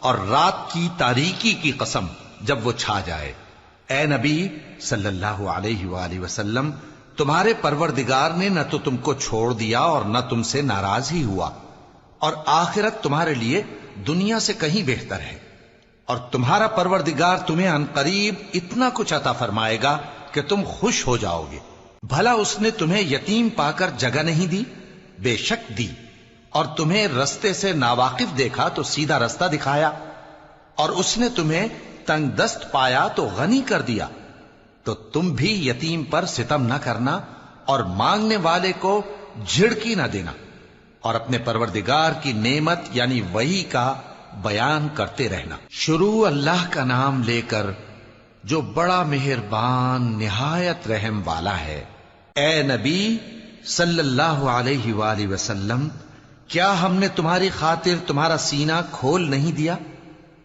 اور رات کی تاریکی کی قسم جب وہ چھا جائے۔ اے نبی صلی اللہ علیہ وآلہ وسلم، تمہارے پروردگار نے نہ تو تم کو چھوڑ دیا اور نہ تم سے ناراض ہی ہوا، اور آخرت تمہارے لیے دنیا سے کہیں بہتر ہے، اور تمہارا پروردگار تمہیں عنقریب اتنا کچھ عطا فرمائے گا کہ تم خوش ہو جاؤ گے۔ بھلا اس نے تمہیں یتیم پا کر جگہ نہیں دی؟ بے شک دی، اور تمہیں رستے سے ناواقف دیکھا تو سیدھا رستہ دکھایا، اور اس نے تمہیں تنگ دست پایا تو غنی کر دیا۔ تو تم بھی یتیم پر ستم نہ کرنا، اور مانگنے والے کو جھڑکی نہ دینا، اور اپنے پروردگار کی نعمت یعنی وحی کا بیان کرتے رہنا۔ شروع اللہ کا نام لے کر جو بڑا مہربان نہایت رحم والا ہے۔ اے نبی صلی اللہ علیہ وآلہ وسلم، کیا ہم نے تمہاری خاطر تمہارا سینہ کھول نہیں دیا،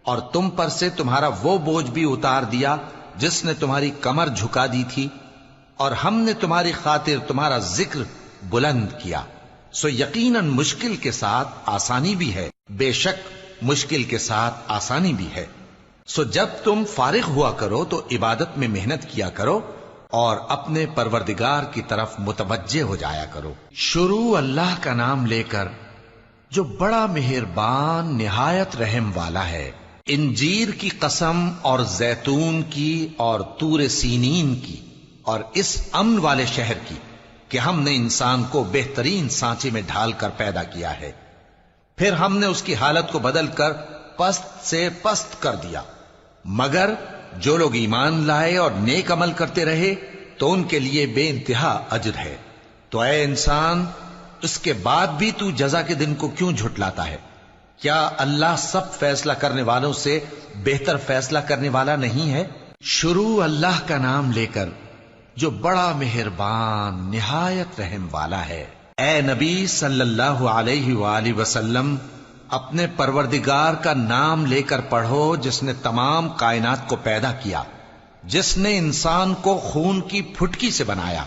اور تم پر سے تمہارا وہ بوجھ بھی اتار دیا جس نے تمہاری کمر جھکا دی تھی، اور ہم نے تمہاری خاطر تمہارا ذکر بلند کیا۔ سو یقیناً مشکل کے ساتھ آسانی بھی ہے، بے شک مشکل کے ساتھ آسانی بھی ہے۔ سو جب تم فارغ ہوا کرو تو عبادت میں محنت کیا کرو، اور اپنے پروردگار کی طرف متوجہ ہو جایا کرو۔ شروع اللہ کا نام لے کر جو بڑا مہربان نہایت رحم والا ہے۔ انجیر کی قسم، اور زیتون کی، اور طور سینین کی، اور اس امن والے شہر کی کہ ہم نے انسان کو بہترین سانچے میں ڈھال کر پیدا کیا ہے، پھر ہم نے اس کی حالت کو بدل کر پست سے پست کر دیا، مگر جو لوگ ایمان لائے اور نیک عمل کرتے رہے تو ان کے لیے بے انتہا اجر ہے۔ تو اے انسان، اس کے بعد بھی تو جزا کے دن کو کیوں جھٹلاتا ہے؟ کیا اللہ سب فیصلہ کرنے والوں سے بہتر فیصلہ کرنے والا نہیں ہے؟ شروع اللہ کا نام لے کر جو بڑا مہربان نہایت رحم والا ہے۔ اے نبی صلی اللہ علیہ وآلہ وسلم، اپنے پروردگار کا نام لے کر پڑھو جس نے تمام کائنات کو پیدا کیا، جس نے انسان کو خون کی پھٹکی سے بنایا۔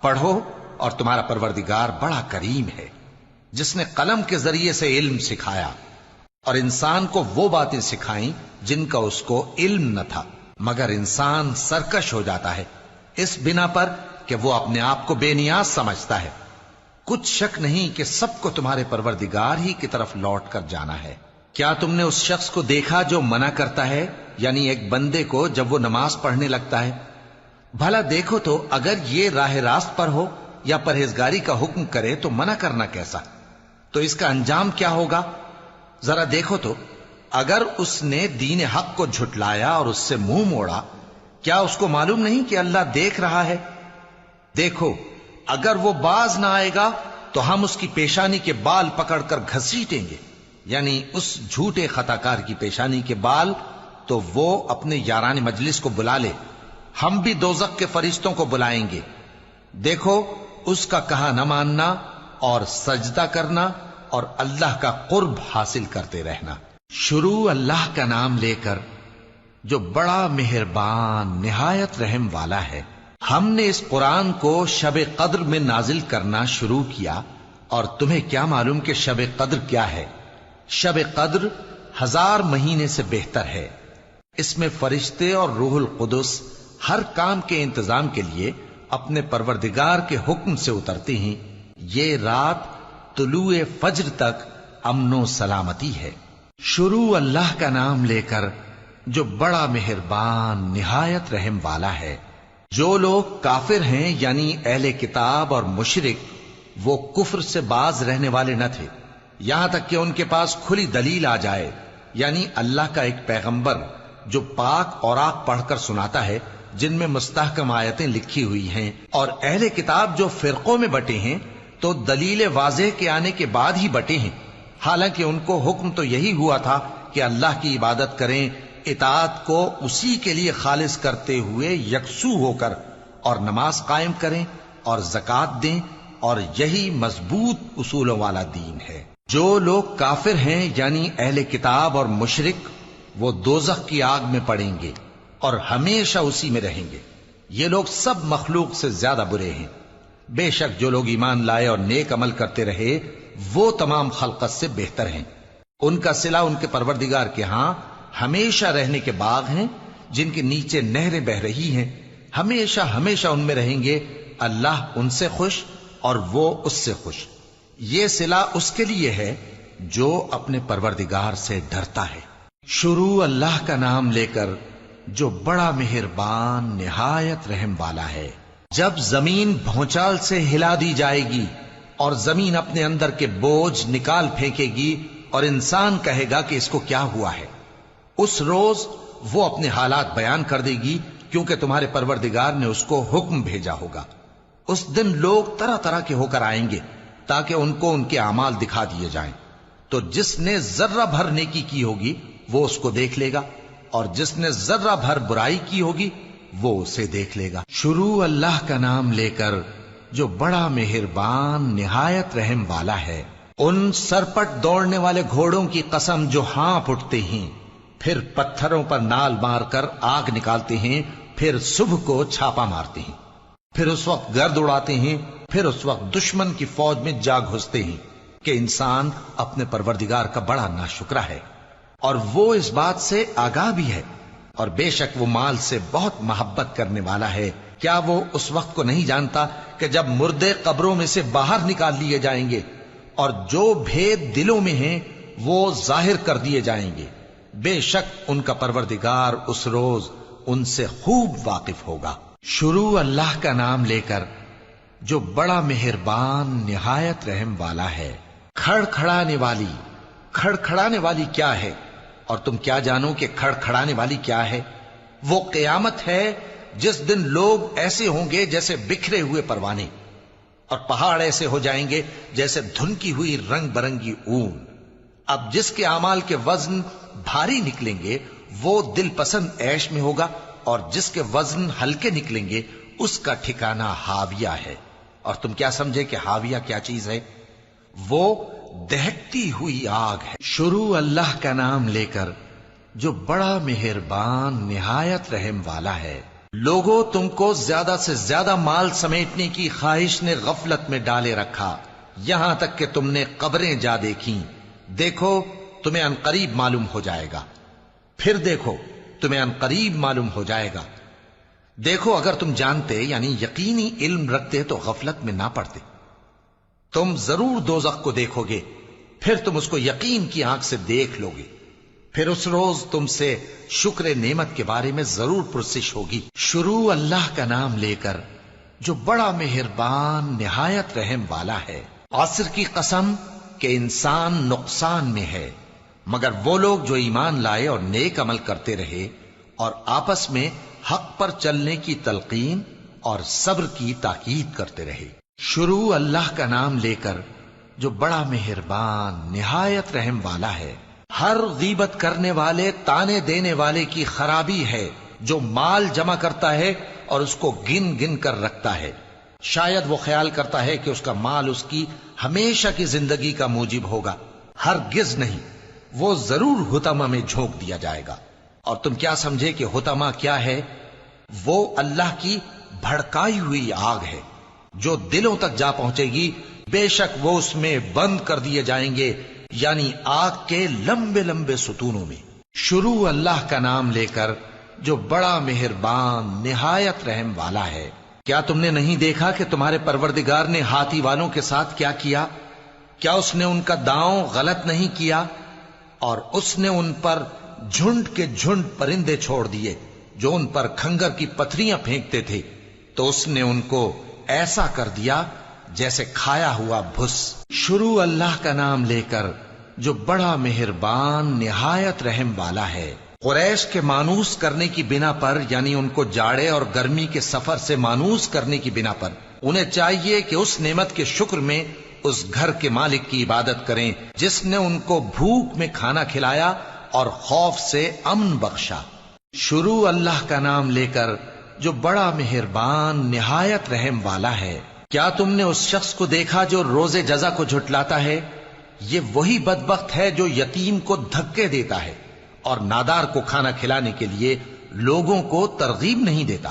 پڑھو، اور تمہارا پروردگار بڑا کریم ہے، جس نے قلم کے ذریعے سے علم سکھایا، اور انسان کو وہ باتیں سکھائیں جن کا اس کو علم نہ تھا، مگر انسان سرکش ہو جاتا ہے اس بنا پر کہ وہ اپنے آپ کو بے نیاز سمجھتا ہے۔ کچھ شک نہیں کہ سب کو تمہارے پروردگار ہی کی طرف لوٹ کر جانا ہے۔ کیا تم نے اس شخص کو دیکھا جو منع کرتا ہے، یعنی ایک بندے کو جب وہ نماز پڑھنے لگتا ہے؟ بھلا دیکھو تو اگر یہ راہ راست پر ہو یا پرہیزگاری کا حکم کرے تو منع کرنا کیسا؟ تو اس کا انجام کیا ہوگا؟ ذرا دیکھو تو اگر اس نے دین حق کو جھٹلایا اور اس سے منہ موڑا، کیا اس کو معلوم نہیں کہ اللہ دیکھ رہا ہے؟ دیکھو اگر وہ باز نہ آئے گا تو ہم اس کی پیشانی کے بال پکڑ کر گھسیٹیں گے، یعنی اس جھوٹے خطا کار کی پیشانی کے بال، تو وہ اپنے یاران مجلس کو بلا لے، ہم بھی دوزخ کے فرشتوں کو بلائیں گے۔ دیکھو اس کا کہا نہ ماننا اور سجدہ کرنا اور اللہ کا قرب حاصل کرتے رہنا۔ شروع اللہ کا نام لے کر جو بڑا مہربان نہایت رحم والا ہے۔ ہم نے اس قرآن کو شب قدر میں نازل کرنا شروع کیا، اور تمہیں کیا معلوم کہ شب قدر کیا ہے؟ شب قدر 1000 مہینے سے بہتر ہے۔ اس میں فرشتے اور روح القدس ہر کام کے انتظام کے لیے اپنے پروردگار کے حکم سے اترتے ہیں۔ یہ رات طلوع فجر تک امن و سلامتی ہے۔ شروع اللہ کا نام لے کر جو بڑا مہربان نہایت رحم والا ہے۔ جو لوگ کافر ہیں یعنی اہل کتاب اور مشرک، وہ کفر سے باز رہنے والے نہ تھے یہاں تک کہ ان کے پاس کھلی دلیل آ جائے، یعنی اللہ کا ایک پیغمبر جو پاک اوراق پڑھ کر سناتا ہے جن میں مستحکم آیتیں لکھی ہوئی ہیں، اور اہل کتاب جو فرقوں میں بٹے ہیں تو دلیل واضح کے آنے کے بعد ہی بٹے ہیں، حالانکہ ان کو حکم تو یہی ہوا تھا کہ اللہ کی عبادت کریں، اطاعت کو اسی کے لیے خالص کرتے ہوئے یکسو ہو کر، اور نماز قائم کریں اور زکوٰۃ دیں، اور یہی مضبوط اصولوں والا دین ہے۔ جو لوگ کافر ہیں یعنی اہل کتاب اور مشرک، وہ دوزخ کی آگ میں پڑیں گے اور ہمیشہ اسی میں رہیں گے۔ یہ لوگ سب مخلوق سے زیادہ برے ہیں۔ بے شک جو لوگ ایمان لائے اور نیک عمل کرتے رہے وہ تمام خلقت سے بہتر ہیں۔ ان کا صلہ ان کے پروردگار کے ہاں ہمیشہ رہنے کے باغ ہیں جن کے نیچے نہریں بہ رہی ہیں، ہمیشہ ہمیشہ ان میں رہیں گے۔ اللہ ان سے خوش اور وہ اس سے خوش۔ یہ صلہ اس کے لیے ہے جو اپنے پروردگار سے ڈرتا ہے۔ شروع اللہ کا نام لے کر جو بڑا مہربان نہایت رحم والا ہے۔ جب زمین بھونچال سے ہلا دی جائے گی اور زمین اپنے اندر کے بوجھ نکال پھینکے گی اور انسان کہے گا کہ اس کو کیا ہوا ہے، اس روز وہ اپنے حالات بیان کر دے گی، کیونکہ تمہارے پروردگار نے اس کو حکم بھیجا ہوگا۔ اس دن لوگ طرح طرح کے ہو کر آئیں گے تاکہ ان کو ان کے اعمال دکھا دیے جائیں، تو جس نے ذرہ بھر نیکی کی ہوگی وہ اس کو دیکھ لے گا، اور جس نے ذرہ بھر برائی کی ہوگی وہ اسے دیکھ لے گا۔ شروع اللہ کا نام لے کر جو بڑا مہربان نہایت رحم والا ہے۔ ان سرپٹ دوڑنے والے گھوڑوں کی قسم جو ہانپ اٹھتے ہیں، پھر پتھروں پر نال مار کر آگ نکالتے ہیں، پھر صبح کو چھاپا مارتے ہیں، پھر اس وقت گرد اڑاتے ہیں، پھر اس وقت دشمن کی فوج میں جا گھستے ہیں کہ انسان اپنے پروردگار کا بڑا ناشکرا ہے، اور وہ اس بات سے آگاہ بھی ہے، اور بے شک وہ مال سے بہت محبت کرنے والا ہے۔ کیا وہ اس وقت کو نہیں جانتا کہ جب مردے قبروں میں سے باہر نکال لیے جائیں گے اور جو بھید دلوں میں ہیں وہ ظاہر کر دیے جائیں گے، بے شک ان کا پروردگار اس روز ان سے خوب واقف ہوگا۔ شروع اللہ کا نام لے کر جو بڑا مہربان نہایت رحم والا ہے۔ کھڑکھڑانے والی، کھڑکھڑانے والی کیا ہے؟ اور تم کیا جانو کہ کھڑکھڑانے والی کیا ہے؟ وہ قیامت ہے جس دن لوگ ایسے ہوں گے جیسے بکھرے ہوئے پروانے، اور پہاڑ ایسے ہو جائیں گے جیسے دھنکی ہوئی رنگ برنگی اون۔ اب جس کے اعمال کے وزن بھاری نکلیں گے وہ دل پسند عیش میں ہوگا، اور جس کے وزن ہلکے نکلیں گے اس کا ٹھکانہ ہاویہ ہے۔ اور تم کیا سمجھے کہ ہاویہ کیا چیز ہے؟ وہ دہکتی ہوئی آگ ہے۔ شروع اللہ کا نام لے کر جو بڑا مہربان نہایت رحم والا ہے۔ لوگوں، تم کو زیادہ سے زیادہ مال سمیٹنے کی خواہش نے غفلت میں ڈالے رکھا، یہاں تک کہ تم نے قبریں جا دیکھیں۔ دیکھو تمہیں عنقریب معلوم ہو جائے گا، پھر دیکھو تمہیں عنقریب معلوم ہو جائے گا۔ دیکھو اگر تم جانتے یعنی یقینی علم رکھتے تو غفلت میں نہ پڑتے۔ تم ضرور دوزخ کو دیکھو گے، پھر تم اس کو یقین کی آنکھ سے دیکھ لو گے، پھر اس روز تم سے شکر نعمت کے بارے میں ضرور پرسش ہوگی۔ شروع اللہ کا نام لے کر جو بڑا مہربان نہایت رحم والا ہے۔ عصر کی قسم کہ انسان نقصان میں ہے مگر وہ لوگ جو ایمان لائے اور نیک عمل کرتے رہے اور آپس میں حق پر چلنے کی تلقین اور صبر کی تاکید کرتے رہے۔ شروع اللہ کا نام لے کر جو بڑا مہربان نہایت رحم والا ہے۔ ہر غیبت کرنے والے تانے دینے والے کی خرابی ہے جو مال جمع کرتا ہے اور اس کو گن گن کر رکھتا ہے، شاید وہ خیال کرتا ہے کہ اس کا مال اس کی ہمیشہ کی زندگی کا موجب ہوگا، ہرگز نہیں، وہ ضرور حطمہ میں جھونک دیا جائے گا۔ اور تم کیا سمجھے کہ حطمہ کیا ہے؟ وہ اللہ کی بھڑکائی ہوئی آگ ہے جو دلوں تک جا پہنچے گی، بے شک وہ اس میں بند کر دیے جائیں گے، یعنی آگ کے لمبے لمبے ستونوں میں۔ شروع اللہ کا نام لے کر جو بڑا مہربان نہایت رحم والا ہے۔ کیا تم نے نہیں دیکھا کہ تمہارے پروردگار نے ہاتھی والوں کے ساتھ کیا کیا؟ کیا اس نے ان کا داؤں غلط نہیں کیا؟ اور اس نے ان پر جھنڈ کے جھنڈ پرندے چھوڑ دیے جو ان پر کھنگر کی پتھریاں پھینکتے تھے، تو اس نے ان کو ایسا کر دیا جیسے کھایا ہوا بھس۔ شروع اللہ کا نام لے کر جو بڑا مہربان نہایت رحم والا ہے۔ قریش کے مانوس کرنے کی بنا پر، یعنی ان کو جاڑے اور گرمی کے سفر سے مانوس کرنے کی بنا پر، انہیں چاہیے کہ اس نعمت کے شکر میں اس گھر کے مالک کی عبادت کریں جس نے ان کو بھوک میں کھانا کھلایا اور خوف سے امن بخشا۔ شروع اللہ کا نام لے کر جو بڑا مہربان نہایت رحم والا ہے۔ کیا تم نے اس شخص کو دیکھا جو روز جزا کو جھٹلاتا ہے؟ یہ وہی بدبخت ہے جو یتیم کو دھکے دیتا ہے اور نادار کو کھانا کھلانے کے لیے لوگوں کو ترغیب نہیں دیتا۔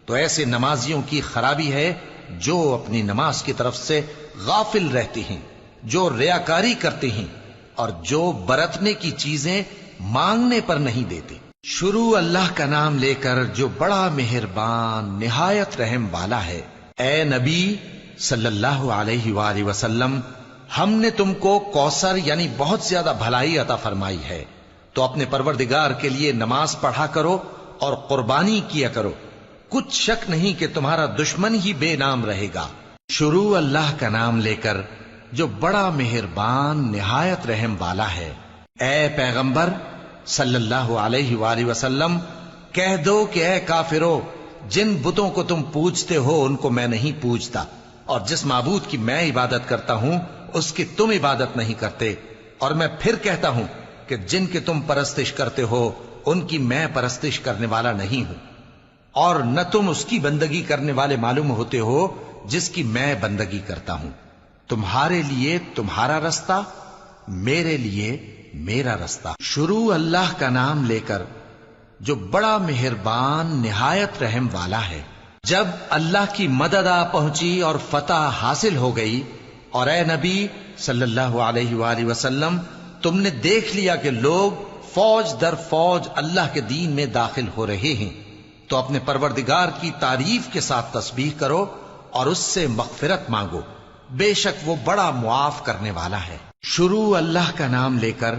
تو ایسے نمازیوں کی خرابی ہے جو اپنی نماز کی طرف سے غافل رہتے ہیں، جو ریاکاری کرتے ہیں اور جو برتنے کی چیزیں مانگنے پر نہیں دیتے۔ شروع اللہ کا نام لے کر جو بڑا مہربان نہایت رحم والا ہے۔ اے نبی صلی اللہ علیہ وآلہ وسلم، ہم نے تم کو کوثر یعنی بہت زیادہ بھلائی عطا فرمائی ہے، تو اپنے پروردگار کے لیے نماز پڑھا کرو اور قربانی کیا کرو، کچھ شک نہیں کہ تمہارا دشمن ہی بے نام رہے گا۔ شروع اللہ کا نام لے کر جو بڑا مہربان نہایت رحم والا ہے۔ اے پیغمبر صلی اللہ علیہ وآلہ وسلم، کہہ دو کہ اے کافرو، جن بتوں کو تم پوجتے ہو ان کو میں نہیں پوجتا، اور جس معبود کی میں عبادت کرتا ہوں اس کی تم عبادت نہیں کرتے، اور میں پھر کہتا ہوں کہ جن کی تم پرستش کرتے ہو ان کی میں پرستش کرنے والا نہیں ہوں، اور نہ تم اس کی بندگی کرنے والے معلوم ہوتے ہو جس کی میں بندگی کرتا ہوں۔ تمہارے لیے تمہارا رستہ، میرے لیے میرا رستہ۔ شروع اللہ کا نام لے کر جو بڑا مہربان نہایت رحم والا ہے۔ جب اللہ کی مدد آ پہنچی اور فتح حاصل ہو گئی، اور اے نبی صلی اللہ علیہ وآلہ وسلم، تم نے دیکھ لیا کہ لوگ فوج در فوج اللہ کے دین میں داخل ہو رہے ہیں، تو اپنے پروردگار کی تعریف کے ساتھ تسبیح کرو اور اس سے مغفرت مانگو، بے شک وہ بڑا معاف کرنے والا ہے۔ شروع اللہ کا نام لے کر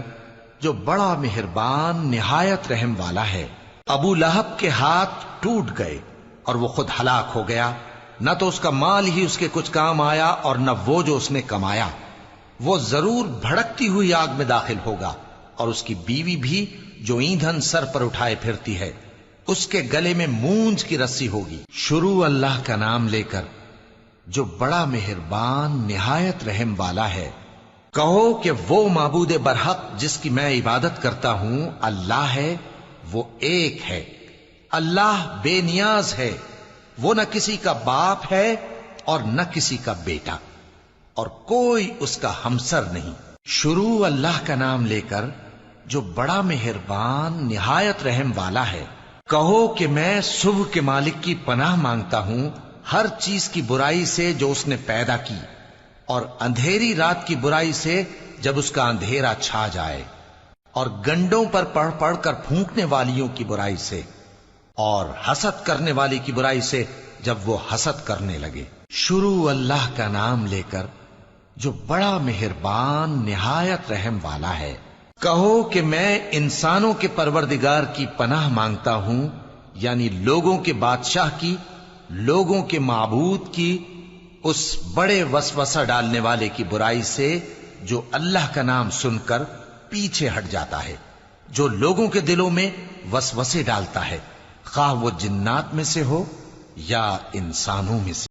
جو بڑا مہربان نہایت رحم والا ہے۔ ابو لہب کے ہاتھ ٹوٹ گئے اور وہ خود ہلاک ہو گیا، نہ تو اس کا مال ہی اس کے کچھ کام آیا اور نہ وہ جو اس نے کمایا۔ وہ ضرور بھڑکتی ہوئی آگ میں داخل ہوگا، اور اس کی بیوی بھی جو ایندھن سر پر اٹھائے پھرتی ہے، اس کے گلے میں مونج کی رسی ہوگی۔ شروع اللہ کا نام لے کر جو بڑا مہربان نہایت رحم والا ہے۔ کہو کہ وہ معبود برحق جس کی میں عبادت کرتا ہوں اللہ ہے، وہ ایک ہے، اللہ بے نیاز ہے، وہ نہ کسی کا باپ ہے اور نہ کسی کا بیٹا، اور کوئی اس کا ہمسر نہیں۔ شروع اللہ کا نام لے کر جو بڑا مہربان نہایت رحم والا ہے۔ کہو کہ میں صبح کے مالک کی پناہ مانگتا ہوں ہر چیز کی برائی سے جو اس نے پیدا کی، اور اندھیری رات کی برائی سے جب اس کا اندھیرا چھا جائے، اور گنڈوں پر پڑھ پڑھ کر پھونکنے والیوں کی برائی سے، اور حسد کرنے والی کی برائی سے جب وہ حسد کرنے لگے۔ شروع اللہ کا نام لے کر جو بڑا مہربان نہایت رحم والا ہے۔ کہو کہ میں انسانوں کے پروردگار کی پناہ مانگتا ہوں، یعنی لوگوں کے بادشاہ کی، لوگوں کے معبود کی، اس بڑے وسوسہ ڈالنے والے کی برائی سے جو اللہ کا نام سن کر پیچھے ہٹ جاتا ہے، جو لوگوں کے دلوں میں وسوسے ڈالتا ہے، خواہ وہ جنات میں سے ہو یا انسانوں میں سے۔